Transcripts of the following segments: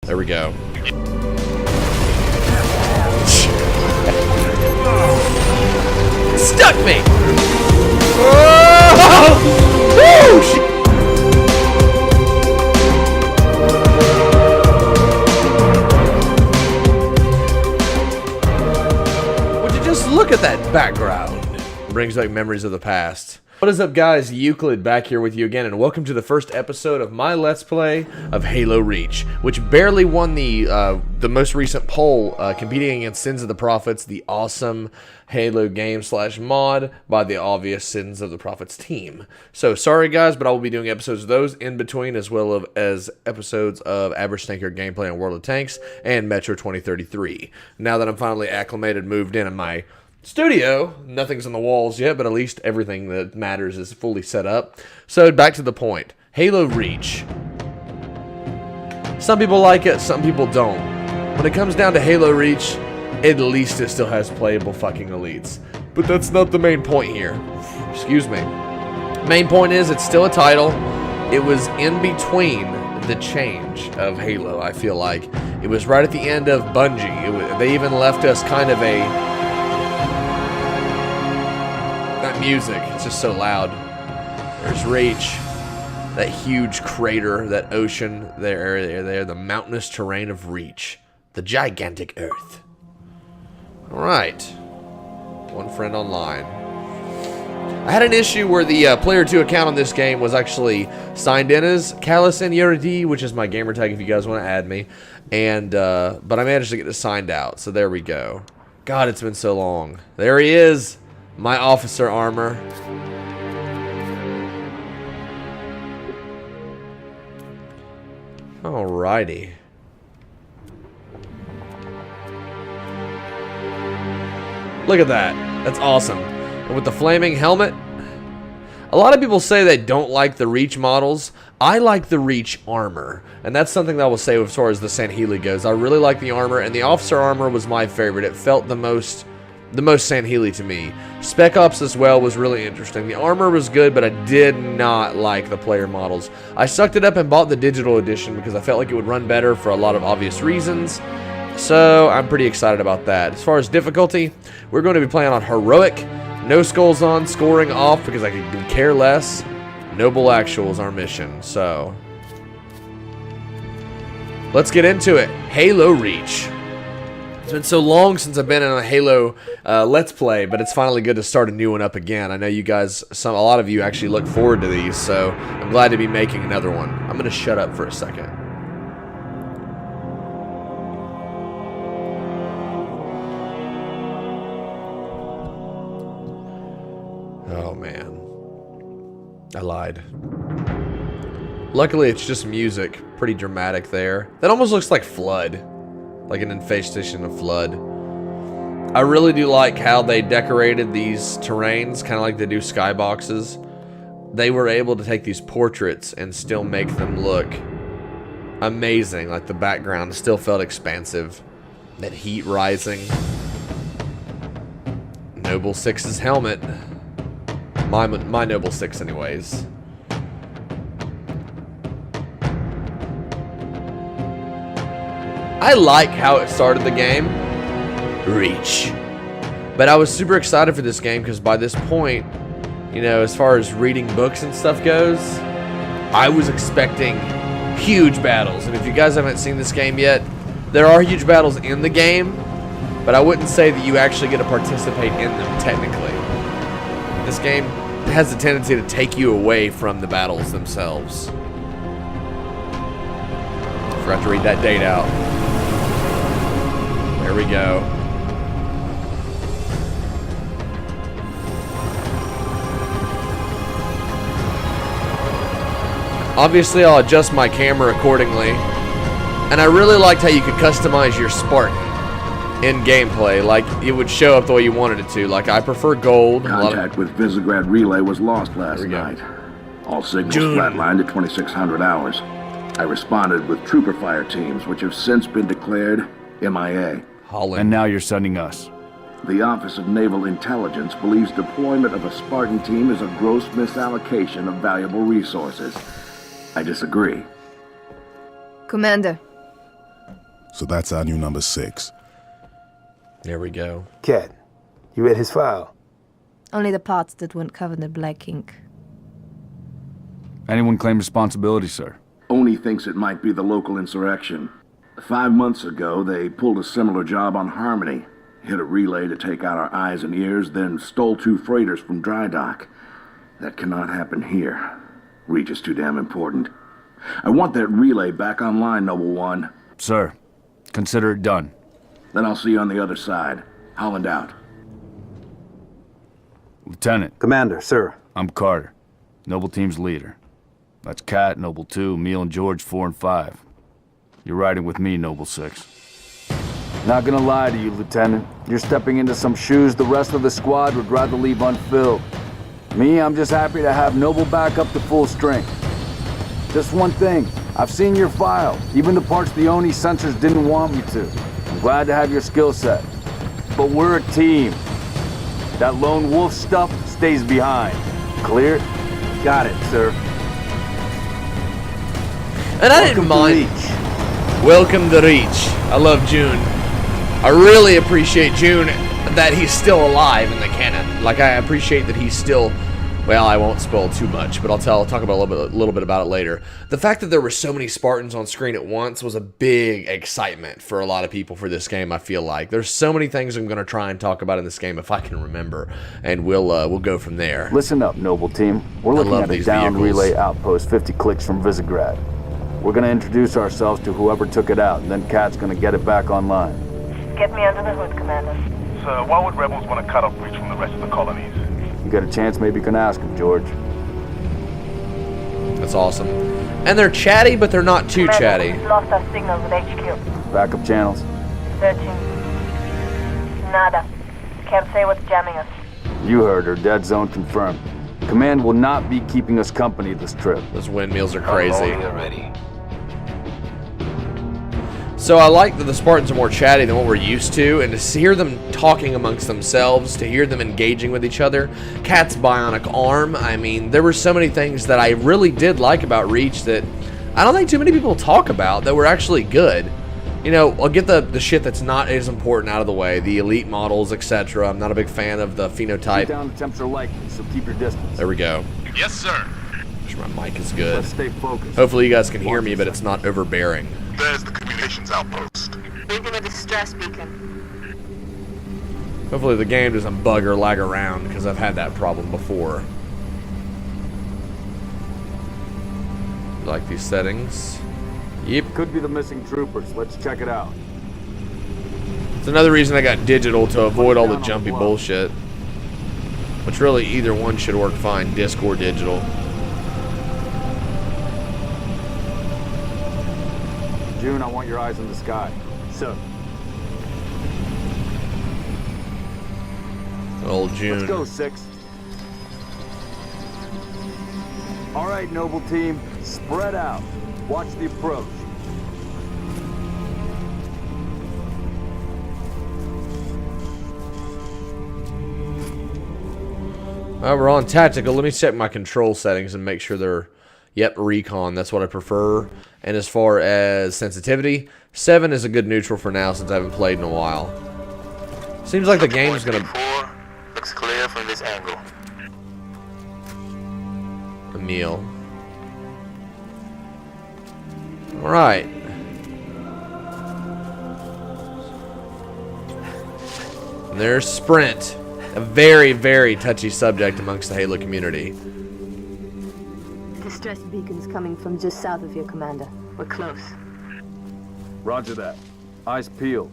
There we go. Stuck me! Oh! Woo! Would you just look at that background? Brings back memories of the past. What is up, guys? Euclid back here with you again, and welcome to the first episode of my Let's Play of Halo Reach, which barely won the most recent poll, competing against Sins of the Prophets, the awesome Halo game / mod by the obvious Sins of the Prophets team. So sorry, guys, but I will be doing episodes of those in between, as well as episodes of Average Tanker gameplay on World of Tanks and Metro 2033. Now that I'm finally acclimated, moved in my studio, nothing's on the walls yet, but at least everything that matters is fully set up. So back to the point. Halo Reach. Some people like it, some people don't. When it comes down to Halo Reach, at least it still has playable fucking elites. But that's not the main point here. Excuse me. Main point is it's still a title. It was in between the change of Halo, I feel like. It was right at the end of Bungie. They even left us kind of a... That music, it's just so loud. There's Reach, that huge crater, that ocean, there, the mountainous terrain of Reach, the gigantic Earth. Alright, one friend online. I had an issue where the player 2 account on this game was actually signed in as Callus Yuridi, which is my gamer tag if you guys want to add me, and but I managed to get this signed out, so there we go. God, it's been so long. There he is. My officer armor. Alrighty. Look at that. That's awesome. And with the flaming helmet, a lot of people say they don't like the Reach models. I like the Reach armor. And that's something that I will say as far as the Sanheli goes. I really like the armor, and the officer armor was my favorite. It felt the most Sanheli to me. Spec Ops as well was really interesting. The armor was good, but I did not like the player models. I sucked it up and bought the digital edition because I felt like it would run better for a lot of obvious reasons. So I'm pretty excited about that. As far as difficulty, we're going to be playing on Heroic. No skulls on, scoring off because I could care less. Noble Actual is our mission. So let's get into it. Halo Reach. It's been so long since I've been in a Halo Let's Play, but it's finally good to start a new one up again. I know you guys, a lot of you actually look forward to these, so I'm glad to be making another one. I'm going to shut up for a second. Oh, man. I lied. Luckily, it's just music. Pretty dramatic there. That almost looks like Flood. Like an infestation of flood. I really do like how they decorated these terrains, kind of like they do skyboxes. They were able to take these portraits and still make them look amazing. Like the background still felt expansive. That heat rising. Noble Six's helmet. My Noble Six anyways. I like how it started the game, Reach. But I was super excited for this game because by this point, you know, as far as reading books and stuff goes, I was expecting huge battles. And if you guys haven't seen this game yet, there are huge battles in the game, but I wouldn't say that you actually get to participate in them technically. This game has a tendency to take you away from the battles themselves. Forgot to read that date out. There we go. Obviously, I'll adjust my camera accordingly. And I really liked how you could customize your spark in gameplay. Like, it would show up the way you wanted it to. Like, I prefer gold. Contact with Visegrad Relay was lost last night. All signals flatlined at 2600 hours. I responded with trooper fire teams, which have since been declared MIA. Holland. And now you're sending us. The Office of Naval Intelligence believes deployment of a Spartan team is a gross misallocation of valuable resources. I disagree. Commander, So that's our new number 6. There we go. Cat, you read his file? Only the parts that weren't covered in black ink. Anyone claim responsibility, sir? Only thinks it might be the local insurrection. 5 months ago, they pulled a similar job on Harmony. Hit a relay to take out our eyes and ears, then stole 2 freighters from dry dock. That cannot happen here. Reach is too damn important. I want that relay back online, Noble One. Sir, consider it done. Then I'll see you on the other side. Holland out. Lieutenant, Commander, sir. I'm Carter, Noble Team's leader. That's Cat, Noble 2, Emil and George 4 and 5. You're riding with me, Noble 6. Not gonna lie to you, Lieutenant. You're stepping into some shoes the rest of the squad would rather leave unfilled. Me, I'm just happy to have Noble back up to full strength. Just one thing, I've seen your file, even the parts the ONI censors didn't want me to. I'm glad to have your skill set. But we're a team. That lone wolf stuff stays behind. Clear? Got it, sir. And I didn't mind. Welcome to Reach. I love June. I really appreciate June that he's still alive in the canon. Like, I appreciate that he's still... Well, I won't spoil too much, but I'll talk about a little bit about it later. The fact that there were so many Spartans on screen at once was a big excitement for a lot of people for this game, I feel like. There's so many things I'm going to try and talk about in this game if I can remember, and we'll go from there. Listen up, Noble Team. We're looking at a downed relay outpost 50 clicks from Visegrad. We're going to introduce ourselves to whoever took it out, and then Cat's going to get it back online. Get me under the hood, Commander. Sir, why would rebels want to cut off Reach from the rest of the colonies? You got a chance, maybe you can ask him, George. That's awesome. And they're chatty, but they're not too Commander, chatty. we've lost our signal with HQ. Backup channels? Searching. Nada. Can't say what's jamming us. You heard her. Dead zone confirmed. Command will not be keeping us company this trip. Those windmills are crazy. So I like that the Spartans are more chatty than what we're used to, and to hear them talking amongst themselves, to hear them engaging with each other. Cat's bionic arm, I mean, there were so many things that I really did like about Reach that I don't think too many people talk about that were actually good. You know, I'll get the shit that's not as important out of the way, the elite models, etc. I'm not a big fan of the phenotype. Keep down attempts are likely, so keep your distance. There we go. Yes, sir. My mic is good. Let's stay focused. Hopefully you guys can hear me, but it's not overbearing. There's the communications outpost. Bringing a distress beacon. Hopefully the game doesn't bug or lag around, because I've had that problem before. Like these settings. Yep. Could be the missing troopers. Let's check it out. It's another reason I got digital, to avoid all the jumpy bullshit. Which really either one should work fine, disc or digital. June, I want your eyes in the sky. Sir. Old June. Let's go, 6. All right, Noble Team, spread out. Watch the approach. We're on tactical. Let me check my control settings and make sure they're... Yep, recon. That's what I prefer. And as far as sensitivity, 7 is a good neutral for now since I haven't played in a while. Seems like the game's gonna... Looks clear from this angle. Emil. Alright. And there's Sprint. A very, very touchy subject amongst the Halo community. Distress beacon's coming from just south of here, Commander. We're close. Roger that. Eyes peeled.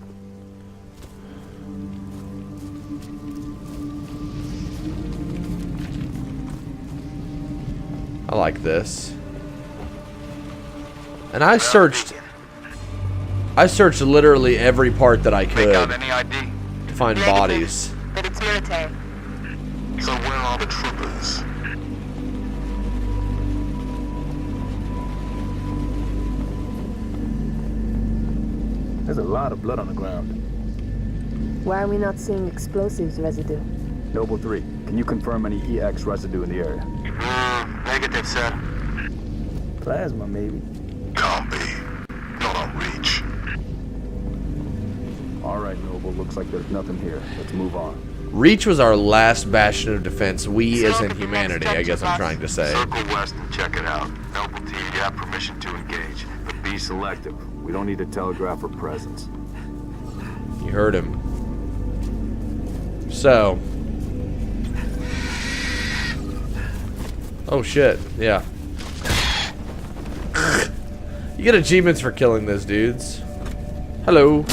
I like this. And I searched literally every part that I could Any ID? to find bodies. But it's military. So where are the troopers? There's a lot of blood on the ground. Why are we not seeing explosives residue? Noble 3, can you confirm any EX residue in the area? Negative, sir. Plasma, maybe. Can't be. Not on Reach. Well, looks like there's nothing here. Let's move on. Reach was our last bastion of defense. We as in humanity, I guess I'm trying to say. Circle west and check it out. Noble team, you have permission to engage. But be selective. We don't need to telegraph our presence. You heard him. So. Oh shit, yeah. You get achievements for killing those dudes. Hello.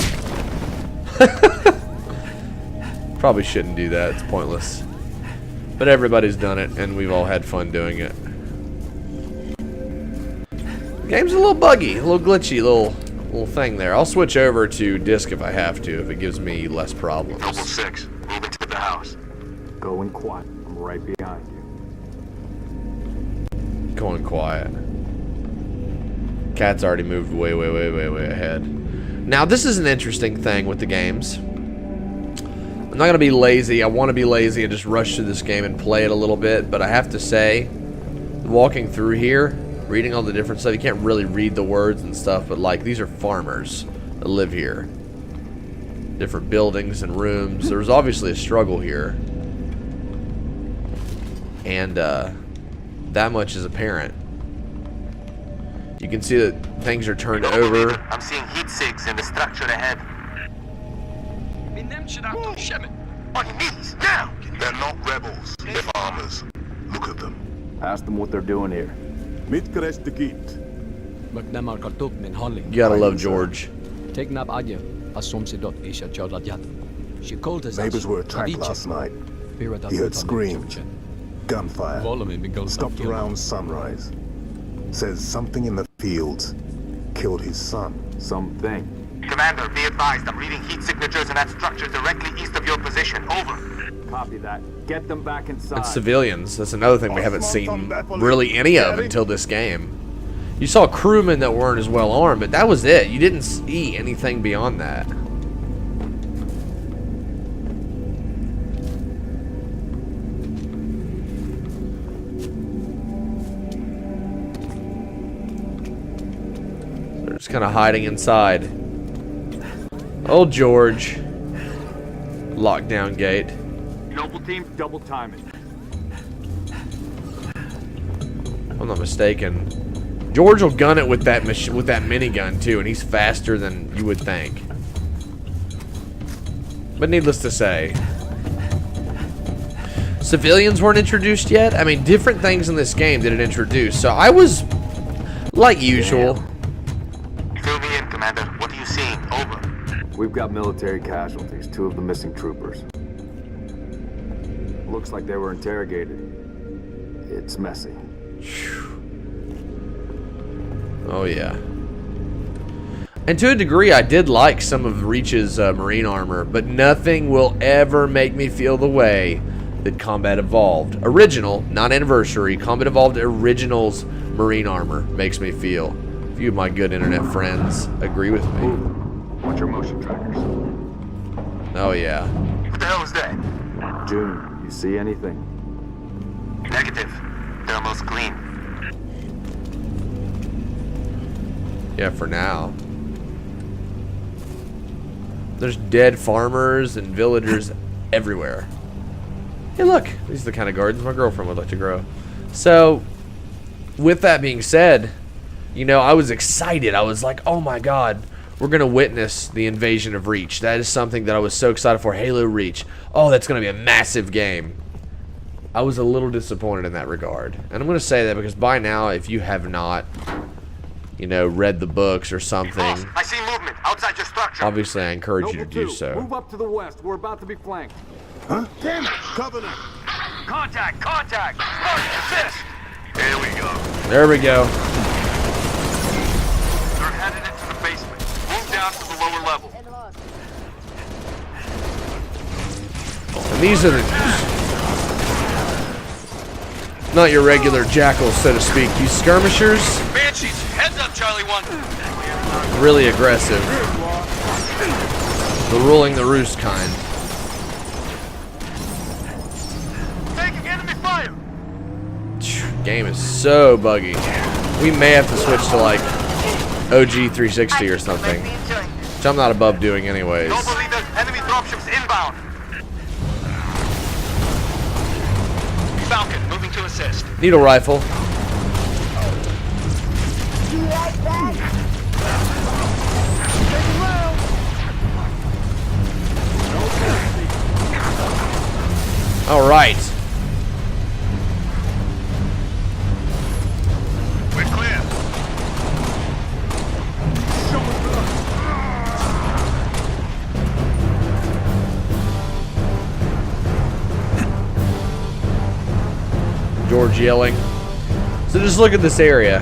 Probably shouldn't do that, it's pointless. But everybody's done it, and we've all had fun doing it. The game's a little buggy, a little glitchy, little thing there. I'll switch over to disc if I have to, if it gives me less problems. Noble 6, move into the house. Go in quiet. I'm right behind you. Going quiet. Cat's already moved way ahead. Now, this is an interesting thing with the games. I'm not going to be lazy. I want to be lazy and just rush through this game and play it a little bit. But I have to say, walking through here, reading all the different stuff, you can't really read the words and stuff. But, like, these are farmers that live here. Different buildings and rooms. There's obviously a struggle here. And that much is apparent. You can see that things are turned over. I'm seeing heat sigs in the structure ahead. On your knees, now! They're not rebels, they're farmers. Look at them. Ask them what they're doing here. You gotta love George. Neighbors were attacked last night. He heard screams, gunfire, stopped around sunrise. Says something in the fields killed his son. Something. Commander, be advised, I'm reading heat signatures in that structure directly east of your position. Over. Copy that. Get them back inside. It's civilians. That's another thing we haven't seen really any of until this game. You saw crewmen that weren't as well armed, but that was it. You didn't see anything beyond that. They're just kind of hiding inside. Old George. Lockdown gate. Noble team, double time it. If I'm not mistaken, George will gun it with that minigun too, and he's faster than you would think. But needless to say, civilians weren't introduced yet. I mean, different things in this game didn't introduce. So I was, like usual. Fill me in, Commander. What are you seeing? Over. We've got military casualties, 2 of the missing troopers. Looks like they were interrogated. It's messy. Oh yeah. And to a degree, I did like some of Reach's marine armor, but nothing will ever make me feel the way that Combat Evolved Original, not Anniversary, Combat Evolved Original's marine armor makes me feel. A few of my good internet friends agree with me. Watch your motion trackers. Oh yeah. What the hell is that? June, you see anything? Negative. Thermal's clean. Yeah, for now. There's dead farmers and villagers everywhere. Hey look, these are the kind of gardens my girlfriend would like to grow. So, with that being said, you know, I was excited. I was like, oh my god, we're going to witness the invasion of Reach. That is something that I was so excited for. Halo Reach. Oh, that's going to be a massive game. I was a little disappointed in that regard. And I'm going to say that because by now, if you have not, you know, read the books or something, Boss, I see movement outside your structure. obviously I encourage you to do so. Move up to the west. We're about to be flanked. Huh? Damn it! Covenant! Contact! Contact! Look, assist! Here we go. There we go. They're headed into the basement. Move down to the lower level. And these are the... not your regular jackals, so to speak. You skirmishers, Banshees, heads up, Charlie 1. really aggressive. The ruling the roost kind. Taking enemy fire. Game is so buggy. We may have to switch to like OG 360 or something, which I'm not above doing anyways. Noble leader, enemy dropships inbound. Falcon, moving to assist. Needle rifle. All right. We're clear. George yelling. So just look at this area.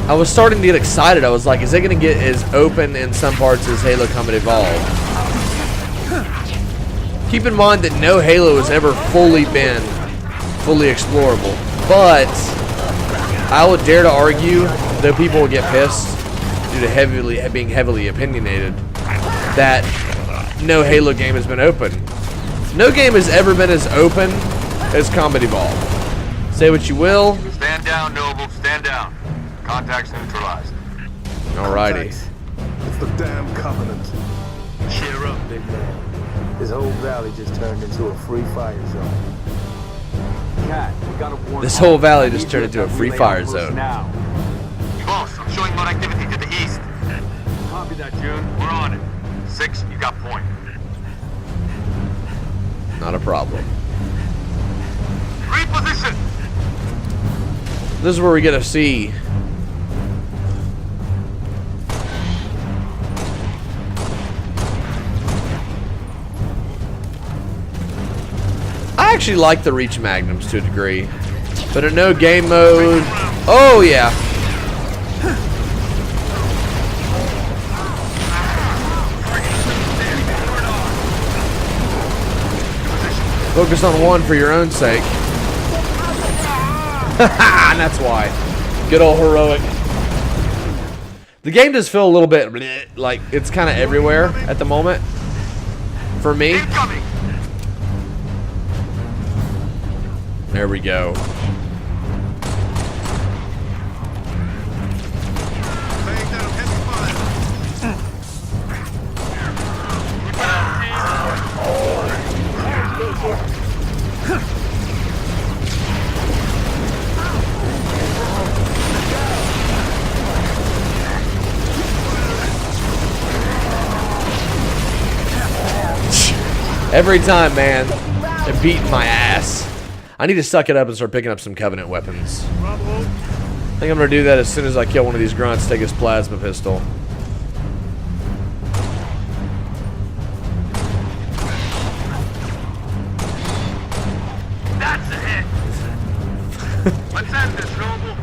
I was starting to get excited. I was like, is it going to get as open in some parts as Halo Combat Evolved? Keep in mind that no Halo has ever fully been fully explorable. But I would dare to argue, though people will get pissed due to being heavily opinionated, that no Halo game has been open. No game has ever been as open as Combat Evolved. Say what you will. Stand down, Noble. Stand down. Contacts neutralized. Alrighty. It's the damn Covenant. Cheer up, big man. This whole valley just turned into a free fire zone. Cat, we gotta warn This whole valley just turned into a free fire zone. Now. Boss, I'm showing more activity to the east. Copy that, June. We're on it. 6, you got point. Not a problem. Reposition. This is where we get to see I actually like the Reach Magnums to a degree, but in no game mode. Oh yeah. Focus on one for your own sake. And that's why. Good old heroic. The game does feel a little bit bleh, like it's kind of everywhere at the moment. For me. Incoming. There we go. Every time, man, they're beating my ass. I need to suck it up and start picking up some Covenant weapons. I think I'm gonna do that as soon as I kill one of these grunts, take his plasma pistol. That's a hit. Let's end this, Noble.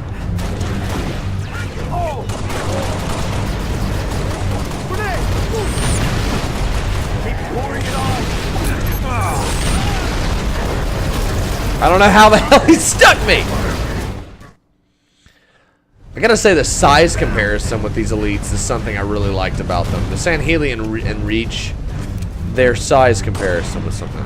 Oh! Keep pouring it on. I don't know how the hell he stuck me. I gotta say the size comparison with these elites is something I really liked about them. The Sanhelian and Reach, their size comparison was something.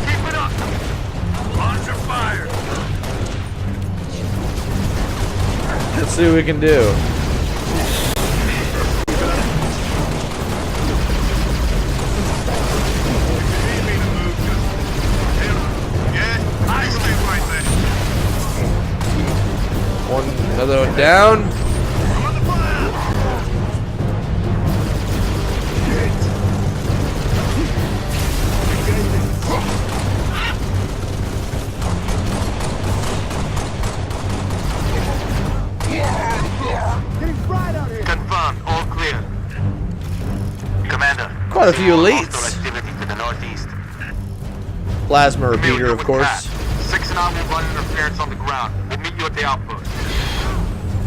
Keep it up. Launch your fire. Let's see what we can do. Another one down. Confirmed, all clear. Commander. Quite a few elites. Hostile activity to the northeast. Plasma Emil, repeater, you're of with course. Pat. 6 and I will run interference on the ground. We'll meet you at the outpost.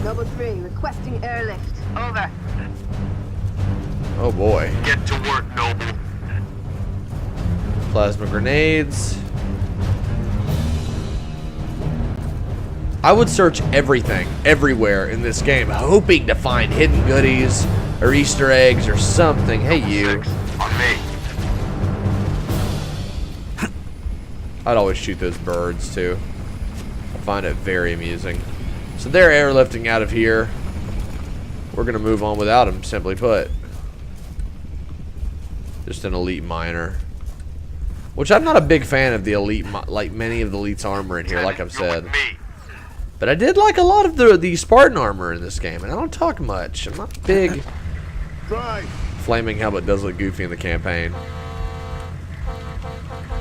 Number 3, requesting airlift. Over. Oh boy. Get to work, Noble. Plasma grenades. I would search everything, everywhere in this game, hoping to find hidden goodies or Easter eggs or something. Hey, you. 6 on me. I'd always shoot those birds too. I find it very amusing. So they're airlifting out of here. We're gonna move on without them, simply put. Just an elite miner. Which I'm not a big fan of the elite, like many of the elite's armor in here, like I've said. But I did like a lot of the Spartan armor in this game, and I don't talk much. I'm not big. Flaming helmet does look goofy in the campaign.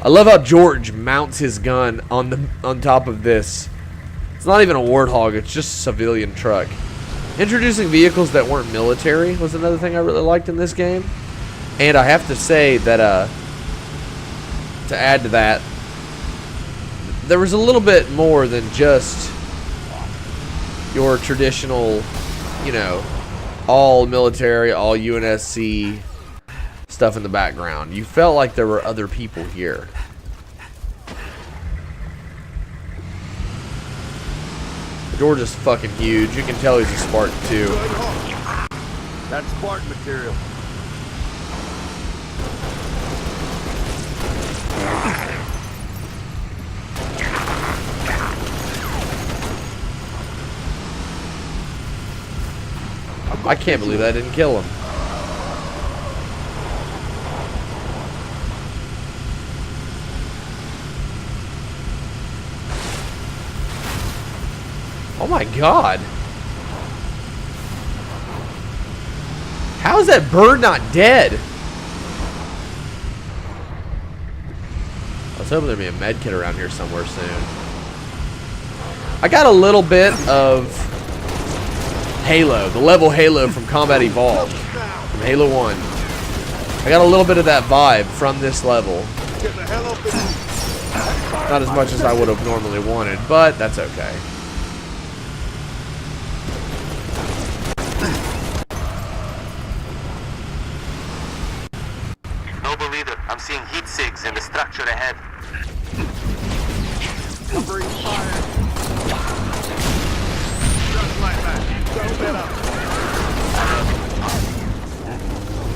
I love how George mounts his gun on top of this. It's not even a Warthog, it's just a civilian truck. Introducing vehicles that weren't military was another thing I really liked in this game. And I have to say that, to add to that, there was a little bit more than just your traditional, you know, all military, all UNSC stuff in the background. You felt like there were other people here. George is fucking huge. You can tell he's a Spartan too. That's Spartan material. I can't believe I didn't kill him. Oh my god. How is that bird not dead? I was hoping there'd be a med kit around here somewhere soon. I got a little bit of Halo, the level Halo from Combat Evolved, from Halo 1. I got a little bit of that vibe from this level. Not as much as I would have normally wanted, but that's okay. Noble leader, I'm seeing heat sigs in the structure ahead. Covering fire. Just like that. Go better.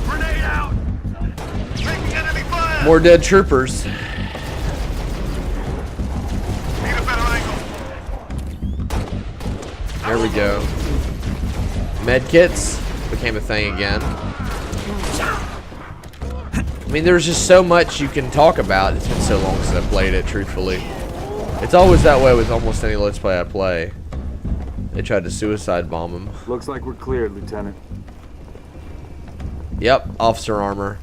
Grenade out. Taking enemy fire. More dead troopers. Need a better angle. There we go. Med kits became a thing again. I mean, there's just so much you can talk about. It's been so long since I played it, truthfully. It's always that way with almost any Let's Play I play. They tried to suicide bomb him. Looks like we're cleared, Lieutenant. Yep, officer armor.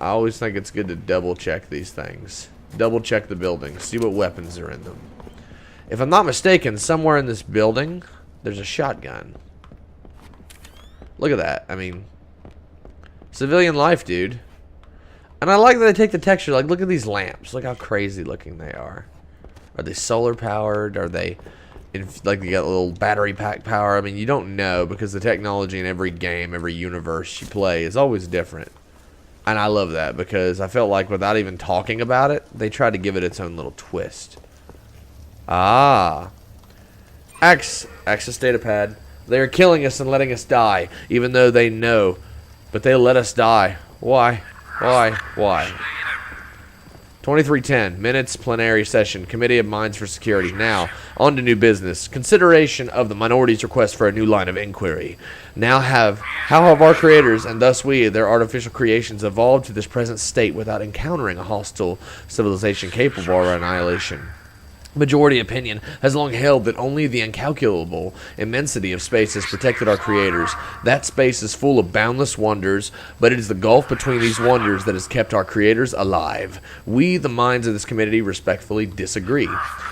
I always think it's good to double check these things. Double check the buildings, see what weapons are in them. If I'm not mistaken, somewhere in this building, there's a shotgun. Look at that. I mean, civilian life, dude. And I like that they take the texture. Like, look at these lamps. Look how crazy looking they are. Are they solar powered? Are they, like, they got a little battery pack power? I mean, you don't know because the technology in every game, every universe you play is always different. And I love that because I felt like without even talking about it, they tried to give it its own little twist. Ah. Access data pad. They are killing us and letting us die, even though they know. But they let us die. Why? Why? 2310, minutes, plenary session, Committee of Mines for Security. Now, on to new business. Consideration of the minority's request for a new line of inquiry. How have our creators, and thus we, their artificial creations, evolved to this present state without encountering a hostile civilization capable of annihilation? Majority opinion has long held that only the incalculable immensity of space has protected our creators. That space is full of boundless wonders, but it is the gulf between these wonders that has kept our creators alive. We, the minds of this community, respectfully disagree.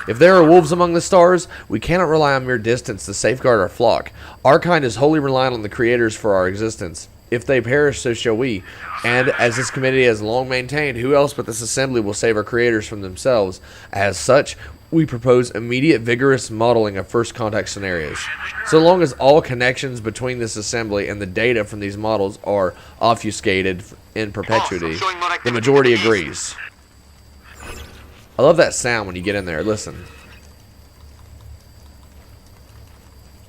If there are wolves among the stars, we cannot rely on mere distance to safeguard our flock. Our kind is wholly reliant on the creators for our existence. If they perish, so shall we. And as this committee has long maintained, who else but this assembly will save our creators from themselves? As such, we propose immediate vigorous modeling of first contact scenarios. So long as all connections between this assembly and the data from these models are obfuscated in perpetuity, the majority agrees. I love that sound when you get in there. Listen.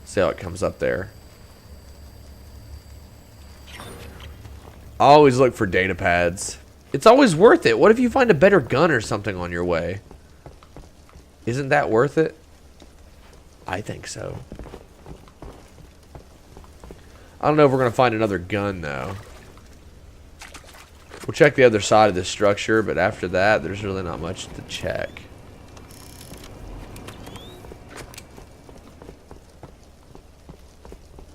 See how it comes up there. I always look for data pads. It's always worth it. What if you find a better gun or something on your way? Isn't that worth it? I think so. I don't know if we're going to find another gun, though. We'll check the other side of this structure, but after that, there's really not much to check.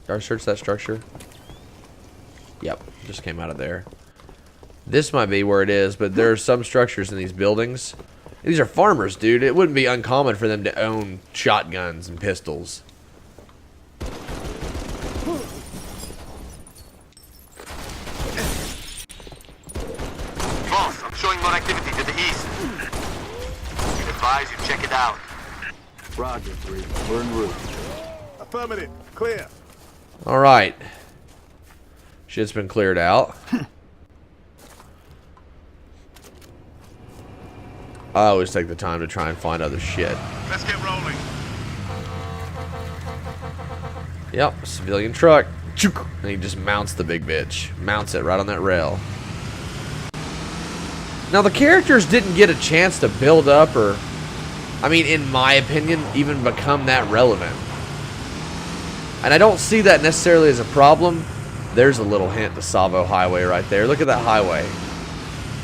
Did I search that structure? Yep, just came out of there. This might be where it is, but there are some structures in these buildings. These are farmers, dude. It wouldn't be uncommon for them to own shotguns and pistols. Boss, I'm showing more activity to the east. We advise you check it out. Roger, 3. We're en route. Affirmative. Clear. Alright. Shit's been cleared out. I always take the time to try and find other shit. Let's get rolling. Yep, civilian truck. And he just mounts the big bitch. Mounts it right on that rail. Now, the characters didn't get a chance to build up or, I mean, in my opinion, even become that relevant. And I don't see that necessarily as a problem. There's a little hint to Savo Highway right there. Look at that highway.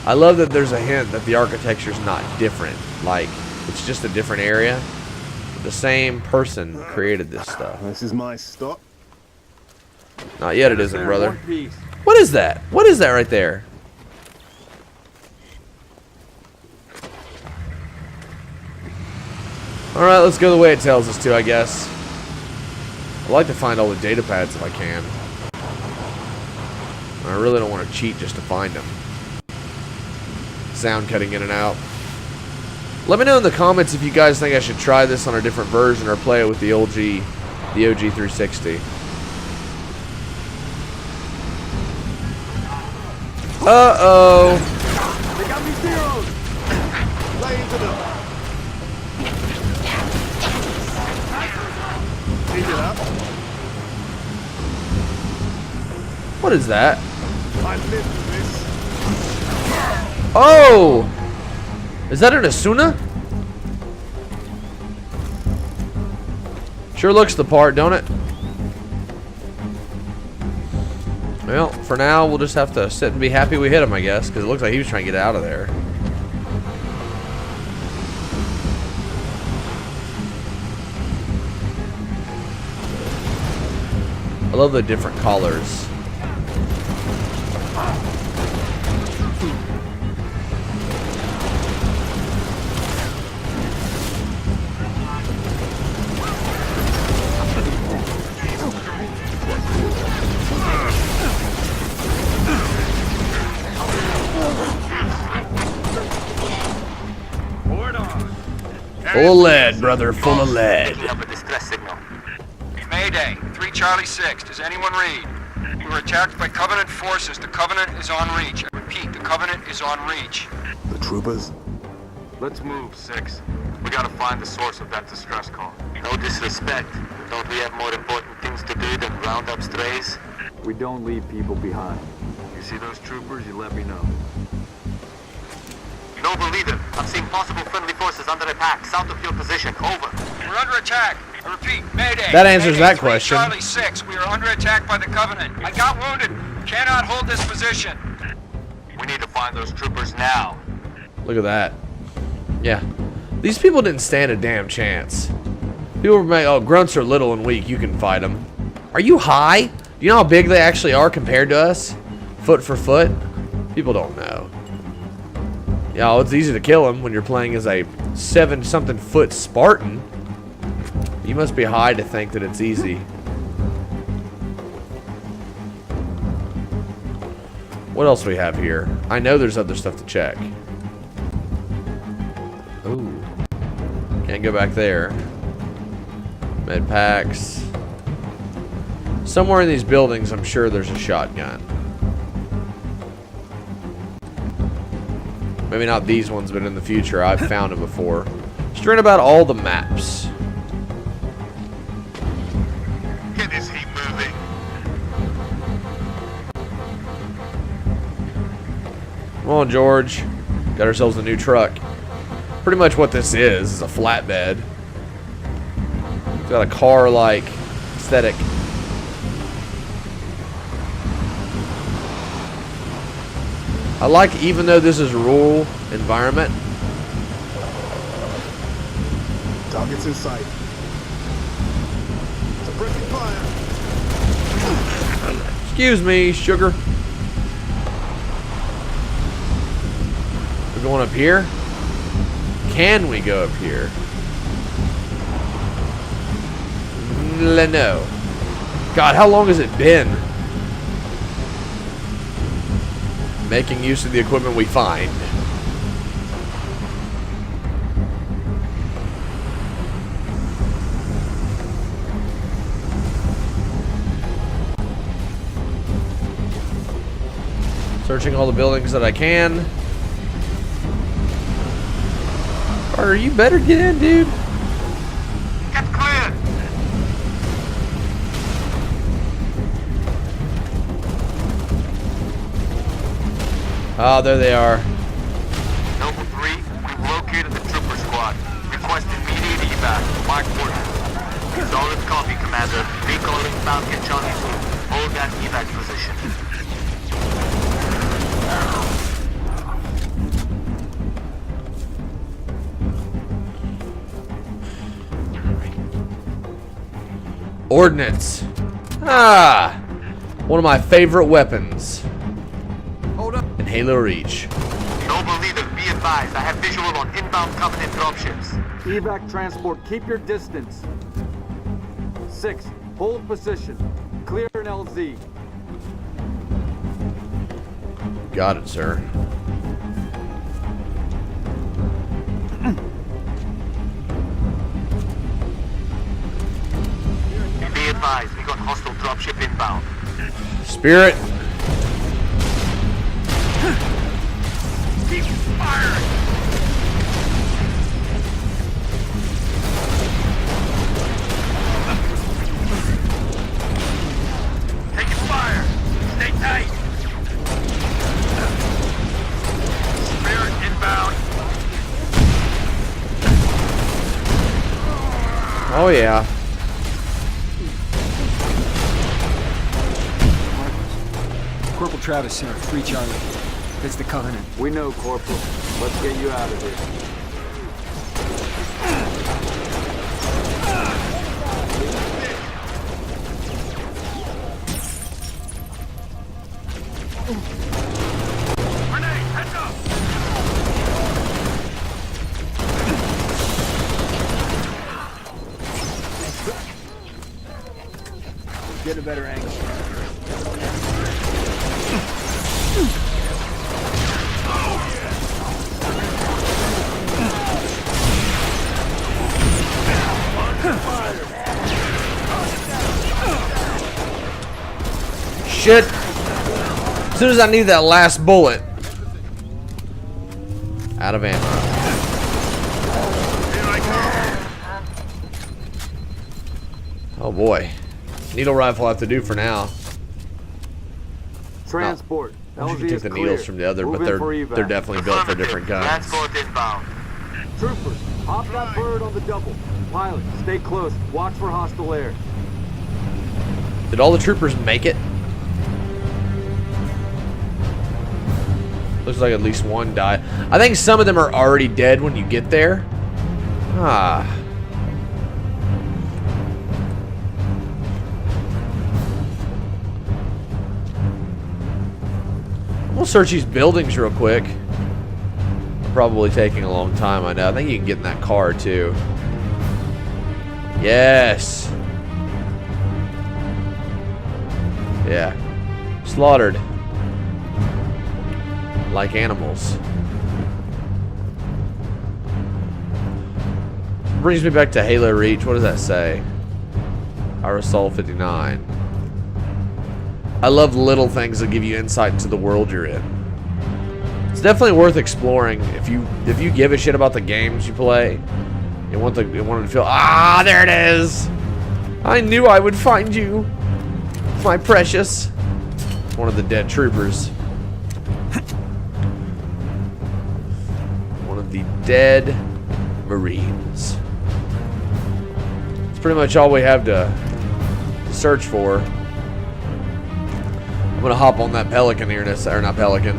I love that there's a hint that the architecture's not different. Like, it's just a different area. The same person created this stuff. This is my stop. Not yet it isn't, brother. What is that? What is that right there? Alright, let's go the way it tells us to, I guess. I'd like to find all the data pads if I can. I really don't want to cheat just to find them. Sound cutting in and out. Let me know in the comments if you guys think I should try this on a different version or play it with the OG 360. Uh-oh. They got me zeroed. Lay into them. Take it up. What is that? I live for this. Oh! Is that an Asuna? Sure looks the part, don't it? Well, for now, we'll just have to sit and be happy we hit him, I guess, because it looks like he was trying to get out of there. I love the different colors. Full of lead, brother, full of lead. Up a distress signal. Mayday, 3 Charlie 6. Does anyone read? We were attacked by Covenant forces. The Covenant is on reach. I repeat, the Covenant is on reach. The troopers? Let's move, 6. We gotta find the source of that distress call. No disrespect. Don't we have more important things to do than round up strays? We don't leave people behind. You see those troopers, you let me know. Noble leader, I've seen possible friendly forces under attack south of your position. Over. We're under attack. I repeat, Mayday. That answers Mayday, that 3 question. Charlie 6. We are under attack by the Covenant. I got wounded. Cannot hold this position. We need to find those troopers now. Look at that. Yeah. These people didn't stand a damn chance. People were like, oh, grunts are little and weak. You can fight them. Are you high? Do you know how big they actually are compared to us? Foot for foot? People don't know. Yeah, it's easy to kill him when you're playing as a 7-something foot Spartan. You must be high to think that it's easy. What else do we have here? I know there's other stuff to check. Ooh. Can't go back there. Med packs. Somewhere in these buildings, I'm sure there's a shotgun. Maybe not these ones, but in the future, I've found them before. Straight about all the maps. Get this heat moving. Come on, George. Got ourselves a new truck. Pretty much what this is a flatbed. It's got a car-like aesthetic. I like, even though this is rural environment. Targets in sight. Suppressing fire. Excuse me, sugar. We're going up here? Can we go up here? No. God, how long has it been? Making use of the equipment we find. Searching all the buildings that I can. Carter, you better get in, dude. Get clear! Oh, there they are. Noble 3, we've located the trooper squad. Request immediate evac. Mark order. Solid copy, Commander. Recalling Falcon Charlie 2. Hold that evac position. Ordnance. Ah! One of my favorite weapons. Hold up. In Halo Reach. Noble leader, be advised. I have visual on inbound Covenant dropships. Evac transport, keep your distance. 6, hold position. Clear an LZ. Got it, sir. Be advised, we got hostile dropship inbound. Spirit. Keep firing! Taking fire! Stay tight! Spirit inbound! Oh, yeah. Corporal Travis here, 3 Charlie. It's the Covenant. We know, Corporal. Let's get you out of here. Grenade, heads up! Get a better angle. Shit. As soon as I need that last bullet. Out of ammo. Oh boy. Needle rifle I have to do for now. Transport. I wish you LZ could take is the clear. needles from the other, Move but in for evac. they're definitely built for different guns. Transport inbound. Troopers, hop that bird on the double. Pilot, stay close. Watch for hostile air. Did all the troopers make it? Looks like at least one died. I think some of them are already dead when you get there. Ah. We'll search these buildings real quick. Probably taking a long time, I know. I think you can get in that car too. Yes. Yeah. Slaughtered. Like animals. Brings me back to Halo Reach. What does that say? Aerosol 59. I love little things that give you insight into the world you're in. It's definitely worth exploring if you give a shit about the games you play. You want them to feel, ah, there it is. I knew I would find you, my precious. One of the dead troopers. dead Marines. It's pretty much all we have to search for. I'm gonna hop on that Pelican here, or not Pelican.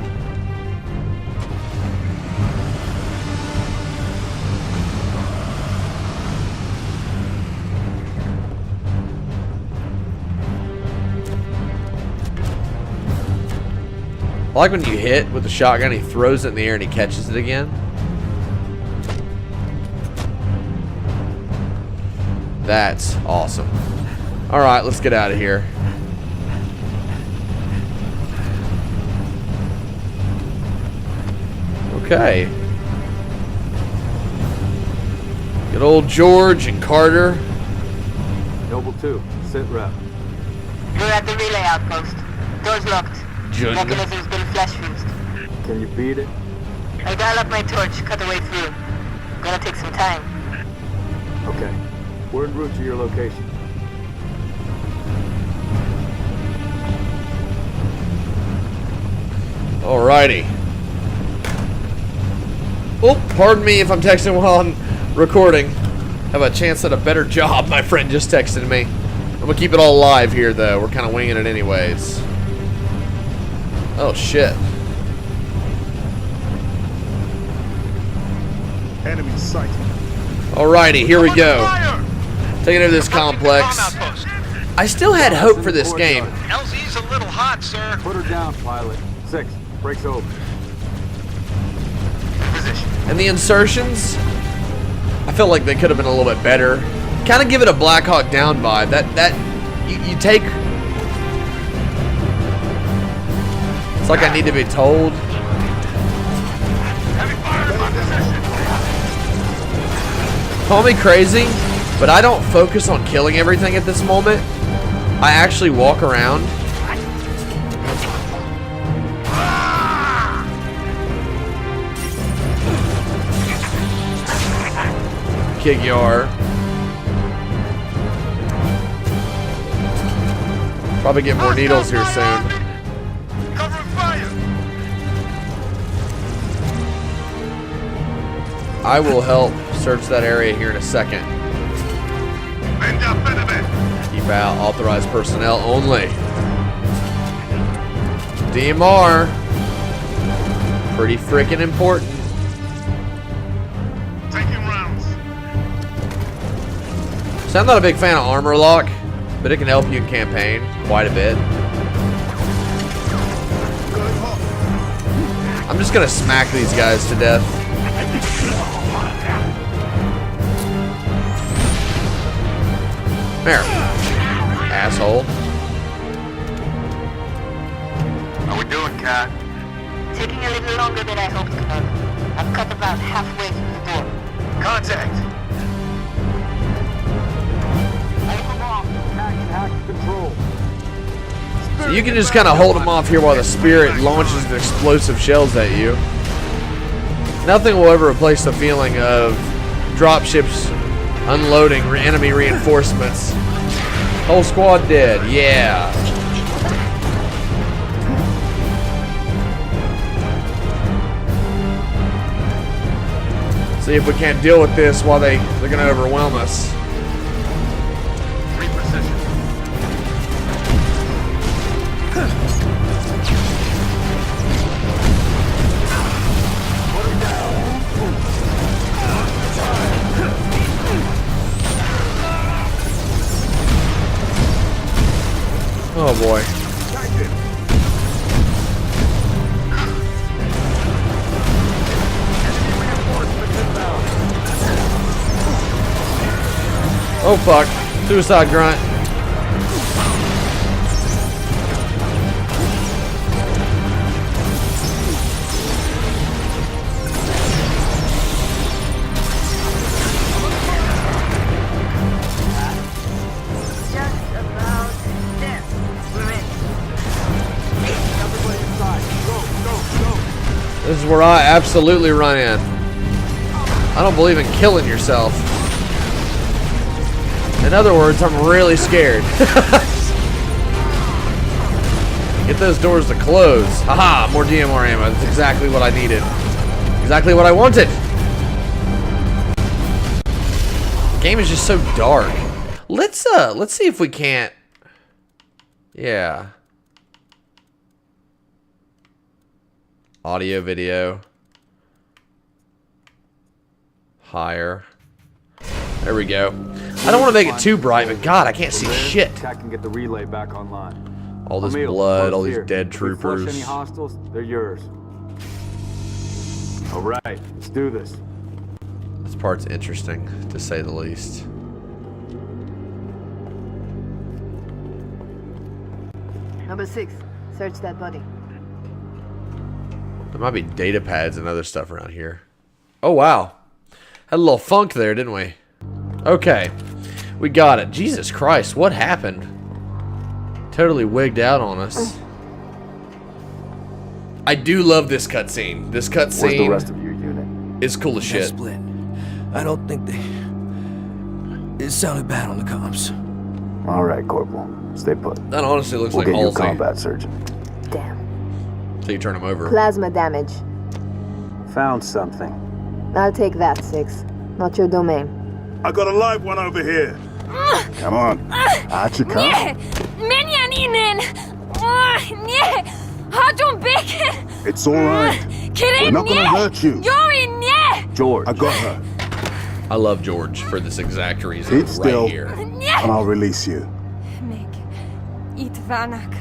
I like when you hit with the shotgun, he throws it in the air and he catches it again. That's awesome. All right, let's get out of here. Okay. Good old George and Carter. Noble 2, sit rep. We're at the relay outpost. Door's locked. Mechanism's been flash fused. Can you beat it? I dial up my torch, cut the way through. Gonna take some time. Okay. We're en route to your location. Alrighty. Oh, pardon me if I'm texting while I'm recording. Have a chance at a better job. My friend just texted me. I'm gonna keep it all live here, though. We're kind of winging it anyways. Oh, shit. Enemy sighted. Alrighty, here we go. Taking over this complex. I still had hope for this game. LZ's a little hot, sir. Put her down, pilot. 6, breaks over. Position. And the insertions, I feel like they could have been a little bit better. Kind of give it a Black Hawk Down vibe. You take. It's like I need to be told. Call me crazy, but I don't focus on killing everything at this moment. I actually walk around. Kick Yar. Probably get more needles here soon. Cover fire. I will help search that area here in a second. Keep out authorized personnel only. DMR. Pretty freaking important. Taking rounds. So I'm not a big fan of armor lock, but it can help you in campaign quite a bit. I'm just gonna smack these guys to death. There. Asshole. How we doing, Cat? Taking a little longer than I hoped, Commander. I've cut about halfway through the door. Contact. Control. So you can just kind of hold them off here while the Spirit launches the explosive shells at you. Nothing will ever replace the feeling of dropships unloading enemy reinforcements. Whole squad dead, yeah. See if we can't deal with this while they're gonna overwhelm us. Reposition. Oh boy. Oh fuck. Suicide grunt. Just about there. We're in. Everybody inside. Go. This is where I absolutely run in. I don't believe in killing yourself. In other words, I'm really scared. Get those doors to close. Haha, more DMR ammo. That's exactly what I needed. Exactly what I wanted. Game is just so dark. Let's see if we can't. Yeah. Audio, video. Higher. There we go. I don't want to make it too bright, but God, I can't see shit. Cat can get the relay back online. All this Emil, blood, all close these here. dead If we flush troopers. any hostiles, they're yours. All right, let's do this. This part's interesting, to say the least. Number 6, search that body. There might be data pads and other stuff around here. Oh, wow. Had a little funk there, didn't we? Okay. We got it. Jesus Christ, what happened? Totally wigged out on us. I do love this cutscene. This cutscene. Where's the rest of your unit? Is cool as shit. Split. I don't think they... It sounded bad on the comms. All right, Corporal. Stay put. That honestly looks We'll like get you a Halsey. combat surgeon. Damn. So you turn him over. Plasma damage. Found something. I'll take that, 6. Not your domain. I got a live one over here. Come on. Out you come. Minion ihnen! Nie! Hadum bacon! It's all right. We're not gonna hurt you. Yori nie! George. I got her. I love George for this exact reason. Keep still, right here. and I'll release you. Meg. Eat vanak.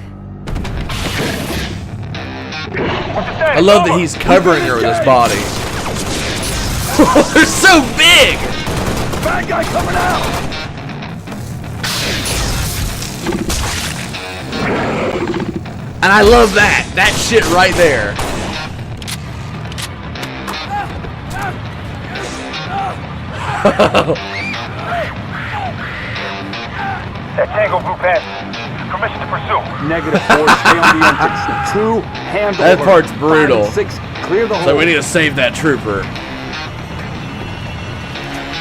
I love that he's covering her with his body. They're so big! Bad guy coming out! And I love that. That shit right there. That Tango group has permission to pursue. Negative 4, stay on the entrance. 2, hand That over. part's brutal. 5 and 6, clear the hole. So we need to save that trooper.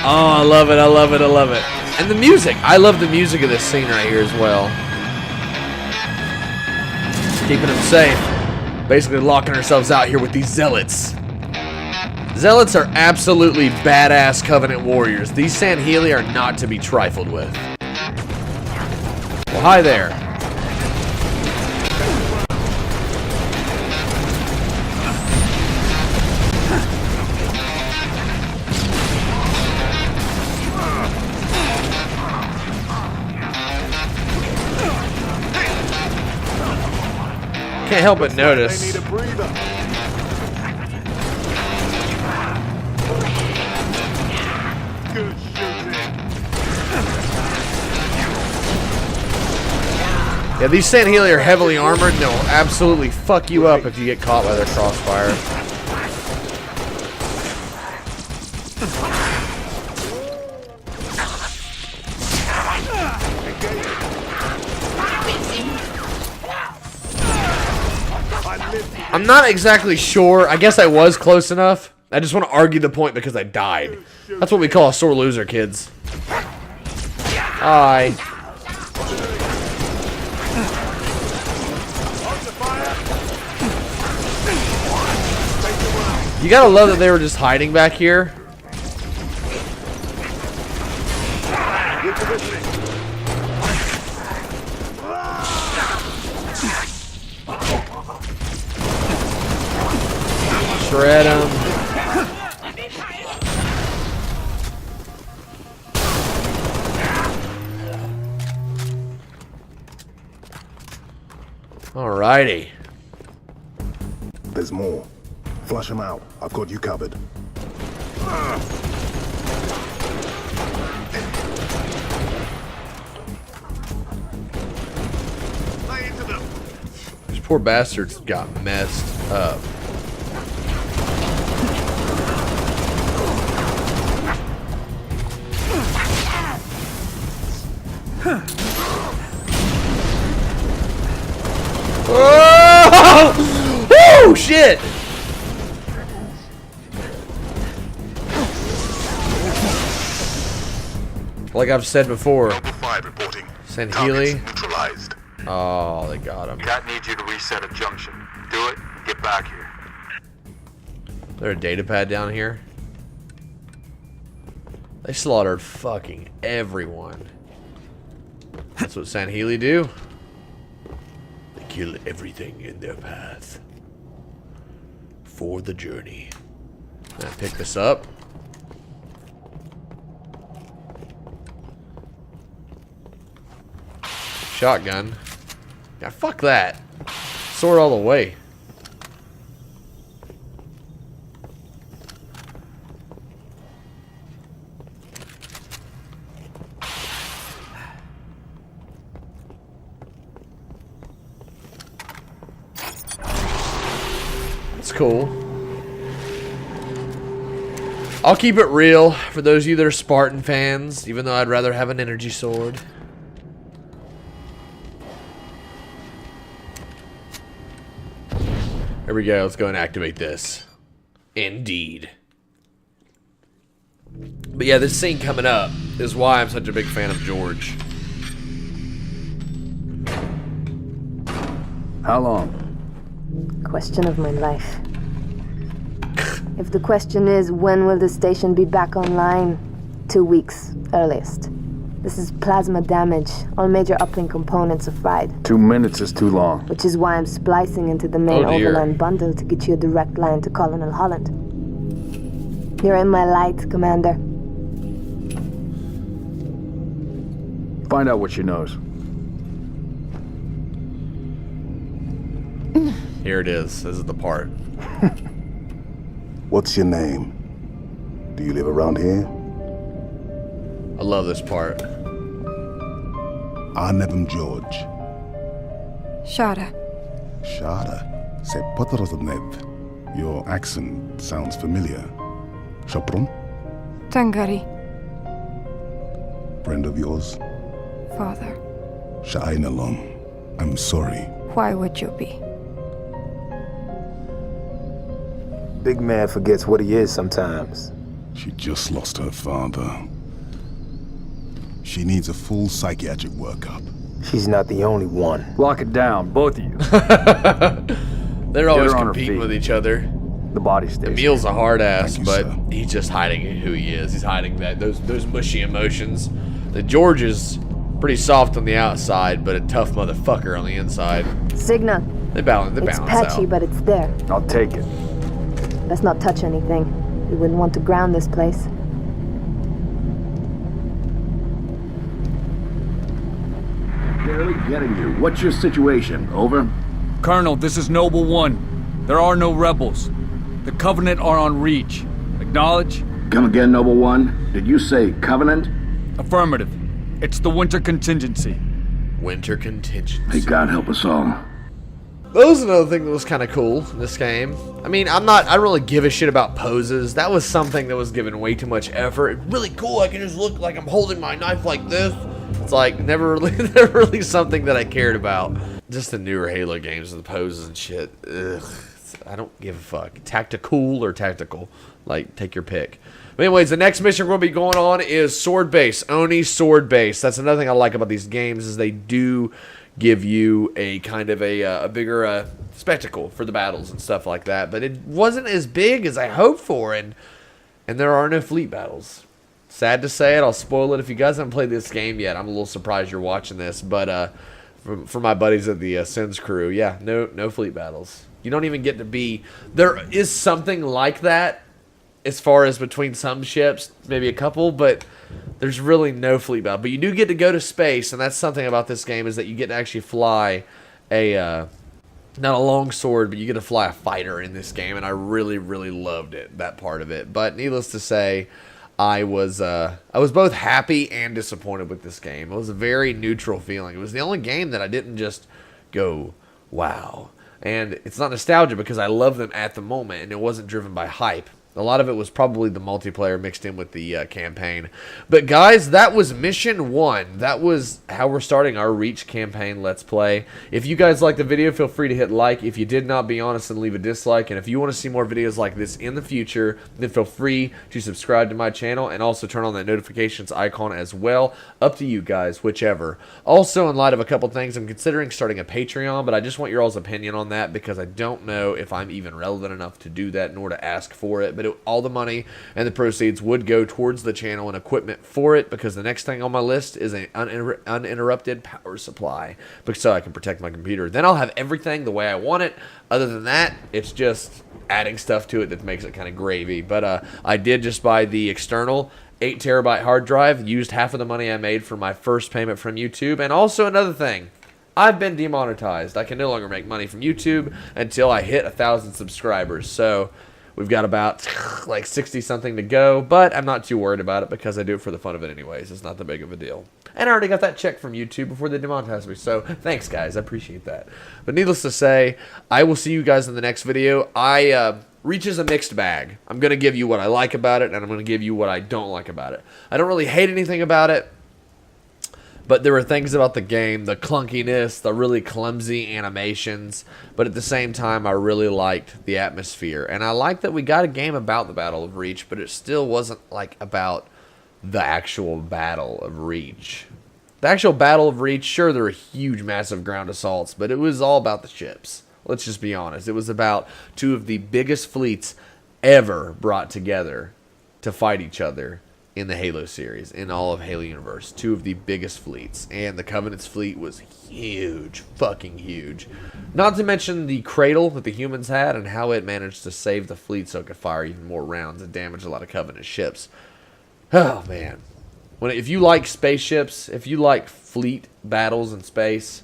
Oh, I love it, I love it, I love it. And the music. I love the music of this scene right here as well. Keeping them safe. Basically locking ourselves out here with these zealots. Zealots are absolutely badass Covenant warriors. These Sandhealy are not to be trifled with. Well, hi there. Can't help but notice. They need a breather. Good shooting. Yeah, these Sandhealy are heavily armored and they'll absolutely fuck you up if you get caught by their crossfire. I'm not exactly sure. I guess I was close enough. I just want to argue the point because I died. That's what we call a sore loser, kids. Hi. You gotta love that they were just hiding back here. Shred them. Alrighty. There's more. Flush them out. I've got you covered. These poor bastards got messed up. Oh! Oh shit! Like I've said before, Sandhealy. Oh, they got him. Cat needs you to reset a junction. Do it, get back here. Is there a data pad down here? They slaughtered fucking everyone. That's what San Healy do. They kill everything in their path. For the journey. Can I pick this up? Shotgun. Yeah, fuck that. Sword all the way. That's cool. I'll keep it real for those of you that are Spartan fans, even though I'd rather have an energy sword. Here we go. Let's go and activate this. Indeed. But yeah, this scene coming up is why I'm such a big fan of George. How long? Question of my life. If the question is, when will the station be back online? 2 weeks, earliest. This is plasma damage. All major uplink components are fried. 2 minutes is too long. Which is why I'm splicing into the main overland bundle to get you a direct line to Colonel Holland. You're in my light, Commander. Find out what she knows. Here it is. This is the part. What's your name? Do you live around here? I love this part. Arnevim George. Shada. Shada. Se Potroznev. Your accent sounds familiar. Shopron? Tangari. Friend of yours? Father. Sha'ainalom. I'm sorry. Why would you be? Big man forgets what he is sometimes. She just lost her father. She needs a full psychiatric workup. She's not the only one. Lock it down, both of you. They're always competing with each other. The body stays. Emil's a hard ass, but sir. he's just hiding who he is. He's hiding those mushy emotions. The George is pretty soft on the outside, but a tough motherfucker on the inside. Signal. They balance It's patchy, out. but it's there. I'll take it. Let's not touch anything. We wouldn't want to ground this place. Barely getting you. What's your situation? Over? Colonel, this is Noble 1. There are no rebels. The Covenant are on Reach. Acknowledge? Come again, Noble One. Did you say Covenant? Affirmative. It's the Winter Contingency. Winter Contingency. May God help us all. That was another thing that was kind of cool in this game. I mean, I don't really give a shit about poses. That was something that was given way too much effort. Really cool. I can just look like I'm holding my knife like this. It's like never really something that I cared about. Just the newer Halo games with the poses and shit. Ugh. I don't give a fuck. Tactical or tactical. Like, take your pick. But anyways, the next mission we're going to be going on is Sword Base. Oni Sword Base. That's another thing I like about these games is they do give you a kind of a bigger spectacle for the battles and stuff like that. But it wasn't as big as I hoped for, and there are no fleet battles. Sad to say it. I'll spoil it if you guys haven't played this game yet. I'm a little surprised you're watching this, but for my buddies at the Sins crew, yeah, no fleet battles. You don't even get to be. There is something like that as far as between some ships, maybe a couple, but there's really no fleet battle. But you do get to go to space, and that's something about this game is that you get to actually fly a not a long sword, but you get to fly a fighter in this game, and I really, really loved it, that part of it. But needless to say, I was both happy and disappointed with this game. It was a very neutral feeling. It was the only game that I didn't just go, wow. And it's not nostalgia because I love them at the moment, and it wasn't driven by hype. A lot of it was probably the multiplayer mixed in with the campaign. But guys, that was Mission 1. That was how we're starting our Reach campaign Let's Play. If you guys liked the video, feel free to hit like. If you did not, be honest and leave a dislike. And if you want to see more videos like this in the future, then feel free to subscribe to my channel and also turn on that notifications icon as well. Up to you guys, whichever. Also, in light of a couple things, I'm considering starting a Patreon, but I just want your all's opinion on that because I don't know if I'm even relevant enough to do that nor to ask for it. But all the money and the proceeds would go towards the channel and equipment for it, because the next thing on my list is an uninterrupted power supply, so I can protect my computer. Then I'll have everything the way I want it. Other than that, it's just adding stuff to it that makes it kind of gravy. But I did just buy the external 8 terabyte hard drive, used half of the money I made for my first payment from YouTube. And also another thing, I've been demonetized. I can no longer make money from YouTube until I hit 1,000 subscribers. So we've got about like 60 something to go, but I'm not too worried about it because I do it for the fun of it anyways. It's not that big of a deal. And I already got that check from YouTube before they demonetized me, so thanks guys, I appreciate that. But needless to say, I will see you guys in the next video. Reach is a mixed bag. I'm going to give you what I like about it, and I'm going to give you what I don't like about it. I don't really hate anything about it, but there were things about the game, the clunkiness, the really clumsy animations, but at the same time, I really liked the atmosphere. And I like that we got a game about the Battle of Reach, but it still wasn't like about the actual Battle of Reach. The actual Battle of Reach, sure, there were huge, massive ground assaults, but it was all about the ships. Let's just be honest. It was about 2 of the biggest fleets ever brought together to fight each other in the Halo series, in all of Halo Universe. 2 of the biggest fleets. And the Covenant's fleet was huge. Fucking huge. Not to mention the cradle that the humans had and how it managed to save the fleet so it could fire even more rounds and damage a lot of Covenant ships. Oh, man. If you like spaceships, if you like fleet battles in space,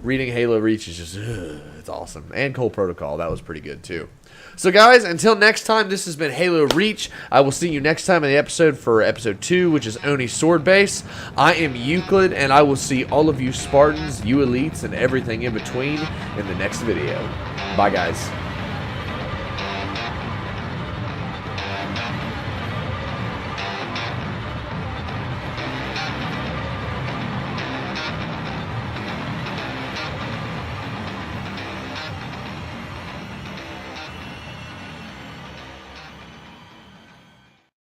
reading Halo Reach is just, it's awesome. And Cold Protocol, that was pretty good too. So guys, until next time, this has been Halo Reach. I will see you next time in the episode for episode 2, which is Oni Sword Base. I am Euclid, and I will see all of you Spartans, you elites, and everything in between in the next video. Bye guys.